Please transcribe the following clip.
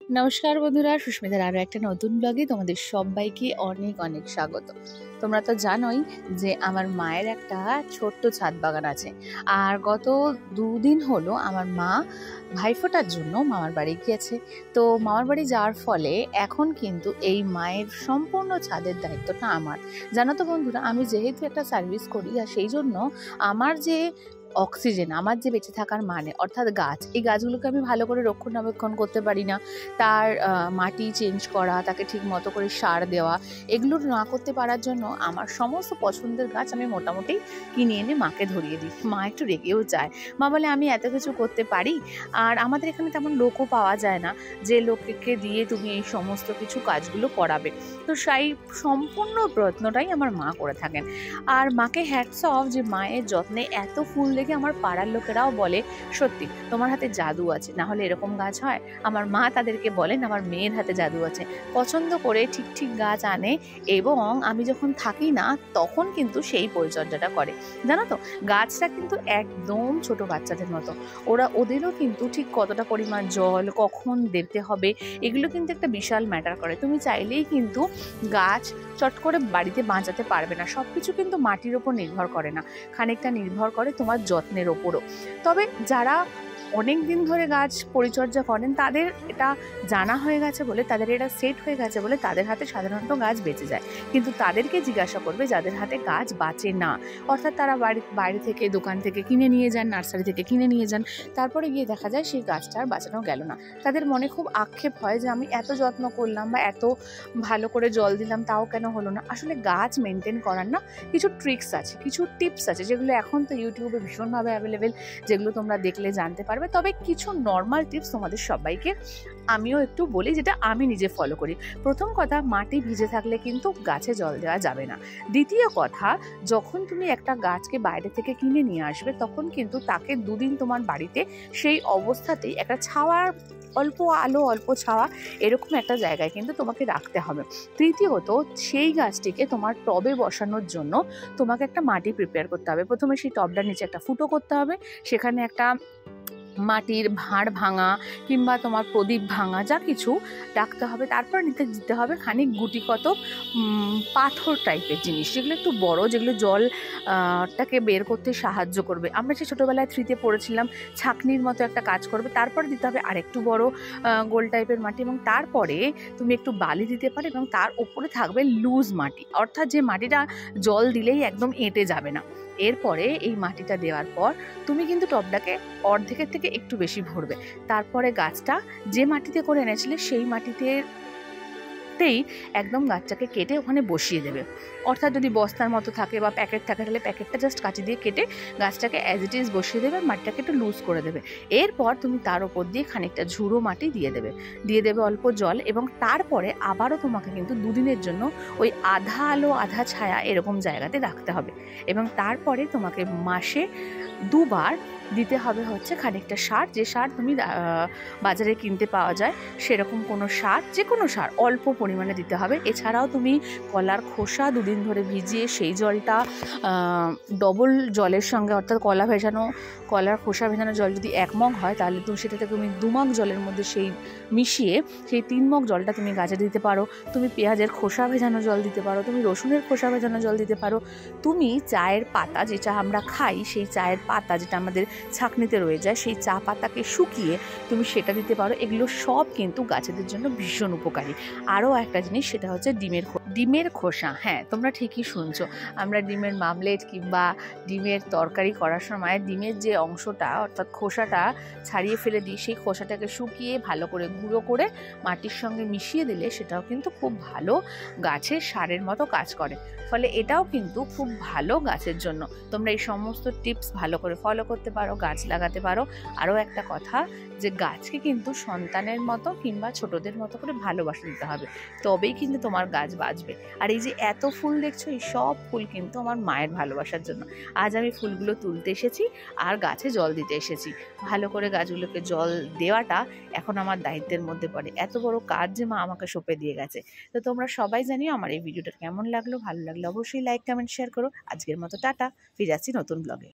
নমস্কার বন্ধুরা, সুস্মিতার আরও একটা নতুন ব্লগে তোমাদের সবাইকে অনেক অনেক স্বাগত। তোমরা তো জানোই যে আমার মায়ের একটা ছোট্ট ছাদ বাগান আছে। আর গত 2 দিন হলো আমার মা ভাইফোঁটার জন্য মামার বাড়ি গিয়েছে। তো মামার বাড়ি যাওয়ার ফলে এখন কিন্তু এই মায়ের সম্পূর্ণ ছাদের দায়িত্বটা আমার। জানো তো বন্ধুরা, আমি যেহেতু একটা সার্ভিস করি আর সেই জন্য আমার যে অক্সিজেন, আমার যে বেঁচে থাকার মানে অর্থাৎ গাছ, এই গাছগুলোকে আমি ভালো করে রক্ষণাবেক্ষণ করতে পারি না। তার মাটি চেঞ্জ করা, তাকে ঠিক মতো করে সার দেওয়া, এগুলো না করতে পারার জন্য আমার সমস্ত পছন্দের গাছ আমি মোটামুটি কিনে এনে মাকে ধরিয়ে দিই। মা একটু রেগেও যায়, মা বলে আমি এত কিছু করতে পারি, আর আমাদের এখানে তেমন লোকও পাওয়া যায় না যে লোককে দিয়ে তুমি এই সমস্ত কিছু কাজগুলো করাবে। তো সেই সম্পূর্ণ যত্নটাই আমার মা করে থাকেন। আর মাকে হ্যাটস অফ যে মায়ের যত্নে এত ফুল দেখে আমার পাড়ার লোকেরাও বলে সত্যি তোমার হাতে জাদু আছে, না হলে এরকম গাছ হয়। আমার মা তাদেরকে বলেন আমার মেয়ের হাতে জাদু আছে, পছন্দ করে ঠিক ঠিক গাছ আনে এবং আমি যখন থাকি না তখন কিন্তু সেই পরিচর্যাটা করে। জানো তো, গাছটা কিন্তু একদম ছোট বাচ্চাদের মতো, ওদেরও কিন্তু ঠিক কতটা পরিমাণ জল কখন দিতে হবে এগুলো কিন্তু একটা বিশাল ম্যাটার করে। তুমি চাইলেই কিন্তু গাছ চট করে বাড়িতে বাঁচাতে পারবে না। সব কিছু কিন্তু মাটির ওপর নির্ভর করে না, খানিকটা নির্ভর করে তোমার যত্নের ওপরও। তবে যারা অনেক দিন ধরে গাছ পরিচর্যা করেন তাদের এটা জানা হয়ে গেছে বলে, তাদের এটা সেট হয়ে গেছে বলে তাদের হাতে সাধারণত গাছ বেঁচে যায়। কিন্তু তাদেরকে জিজ্ঞাসা করবে যাদের হাতে গাছ বাঁচে না, অর্থাৎ তারা বাইরে থেকে দোকান থেকে কিনে নিয়ে যান, নার্সারি থেকে কিনে নিয়ে যান, তারপরে গিয়ে দেখা যায় সেই গাছটা আর বাঁচানো গেল না। তাদের মনে খুব আক্ষেপ হয় যে আমি এত যত্ন করলাম বা এত ভালো করে জল দিলাম তাও কেন হলো না। আসলে গাছ মেনটেন করার না কিছু ট্রিক্স আছে, কিছু টিপস আছে, যেগুলো এখন তো ইউটিউবে ভীষণভাবে অ্যাভেলেবেল, যেগুলো তোমরা দেখলে জানতে পারবে। তবে কিছু নর্মাল টিপস তোমাদের সবাইকে আমিও একটু বলি, যেটা আমি নিজে ফলো করি। প্রথম কথা, মাটি ভিজে থাকলে কিন্তু গাছে জল দেওয়া যাবে না। দ্বিতীয় কথা, যখন তুমি একটা গাছকে বাইরে থেকে কিনে নিয়ে আসবে তখন কিন্তু তাকে 2 দিন তোমার বাড়িতে সেই অবস্থাতেই একটা ছাওয়ার, অল্প আলো অল্প ছাওয়া, এরকম একটা জায়গায় কিন্তু তোমাকে রাখতে হবে। তৃতীয়ত, সেই গাছটিকে তোমার টবে বসানোর জন্য তোমাকে একটা মাটি প্রিপেয়ার করতে হবে। প্রথমে সেই টবটার নিচে একটা ফুটো করতে হবে, সেখানে একটা মাটির ভাঁড় ভাঙা কিংবা তোমার প্রদীপ ভাঙা যা কিছু রাখতে হবে। তারপর দিতে হবে খানিক গুটিকত পাথর টাইপের জিনিস, যেগুলো একটু বড়, যেগুলো জল টাকে বের করতে সাহায্য করবে। আমরা যে ছোটোবেলায় 3তে পড়েছিলাম ছাঁকনির মতো একটা কাজ করবে। তারপরে দিতে হবে আরেকটু বড় গোল টাইপের মাটি, এবং তারপরে তুমি একটু বালি দিতে পারো, এবং তার উপরে থাকবে লুজ মাটি, অর্থাৎ যে মাটিটা জল দিলেই একদম এঁটে যাবে না। এরপরে এই মাটিটা দেওয়ার পর তুমি কিন্তু টবটাকে অর্ধেকের থেকে একটু বেশি ভরবে। তারপরে গাছটা যে মাটিতে করে এনেছিলে সেই মাটিতেই একদম গাছটাকে কেটে ওখানে বসিয়ে দেবে। অর্থাৎ যদি বস্তার মতো থাকে বা প্যাকেট থাকে তাহলে প্যাকেটটা জাস্ট কাঁচি দিয়ে কেটে গাছটাকে অ্যাজ ইট ইজ বসিয়ে দেবে, মাটিটাকে একটু লুজ করে দেবে। এরপর তুমি তার উপর দিয়ে খানিকটা ঝুড়ো মাটি দিয়ে দেবে অল্প জল, এবং তারপরে আবারও তোমাকে কিন্তু 2 দিনের জন্য ওই আধা আলো আধা ছায়া এরকম জায়গাতে রাখতে হবে। এবং তারপরে তোমাকে মাসে 2বার দিতে হবে হচ্ছে খানিকটা সার, যে সার তুমি বাজারে কিনতে পাওয়া যায় সেরকম কোনো সার, যে কোনো সার অল্প পরিমাণে দিতে হবে। এছাড়াও তুমি কলার খোসা 2 দিন ধরে ভিজিয়ে সেই জলটা ডবল জলের সঙ্গে, অর্থাৎ কলার খোসা ভেজানো জল যদি 1 মগ হয় তাহলে তুমি সেটাতে তুমি 2 মগ জলের মধ্যে সেই মিশিয়ে সেই 3 মগ জলটা তুমি গাছে দিতে পারো। তুমি পেঁয়াজের খোসা ভেজানো জল দিতে পারো, তুমি রসুনের খোসা ভেজানো জল দিতে পারো, তুমি চায়ের পাতা যেটা আমরা খাই সেই চায়ের পাতা যেটা আমাদের ছাঁকনিতে রয়ে যায় সেই চা পাতাকে শুকিয়ে তুমি সেটা দিতে পারো। এগুলো সব কিন্তু গাছেদের জন্য ভীষণ উপকারী। আরও একটা জিনিস, সেটা হচ্ছে ডিমের খোসা। হ্যাঁ, তোমরা ঠিকই শুনছো, আমরা ডিমের মামলেট কিংবা ডিমের তরকারি করার সময় ডিমের যে অংশটা অর্থাৎ খোসাটা ছাড়িয়ে ফেলে দিই, সেই খোসাটাকে শুকিয়ে ভালো করে গুঁড়ো করে মাটির সঙ্গে মিশিয়ে দিলে সেটাও কিন্তু খুব ভালো গাছের সারের মতো কাজ করে। ফলে এটাও কিন্তু খুব ভালো গাছের জন্য। তোমরা এই সমস্ত টিপস ভালো করে ফলো করতে পারো, গাছ লাগাতে পারো। আরও একটা কথা, যে গাছকে কিন্তু সন্তানের মতো কিংবা ছোটদের মতো করে ভালোবাসা দিতে হবে, তবেই কিন্তু তোমার গাছ বাঁচবে। আর এই যে এত ফুল দেখছো, এই সব ফুল কিন্তু আমার মায়ের ভালোবাসার জন্য। আজ আমি ফুলগুলো তুলতে এসেছি আর গাছে জল দিতে এসেছি। ভালো করে গাছগুলোকে জল দেওয়াটা এখন আমার দায়িত্বের মধ্যে পড়ে। এত বড় কাজ যে মা আমাকে সঁপে দিয়ে গেছে। তো তোমরা সবাই জানিও আমার এই ভিডিওটা কেমন লাগলো। ভালো লাগলে অবশ্যই লাইক কমেন্ট শেয়ার করো। আজকের মতো টাটা, ফিরে আসছি নতুন ব্লগে।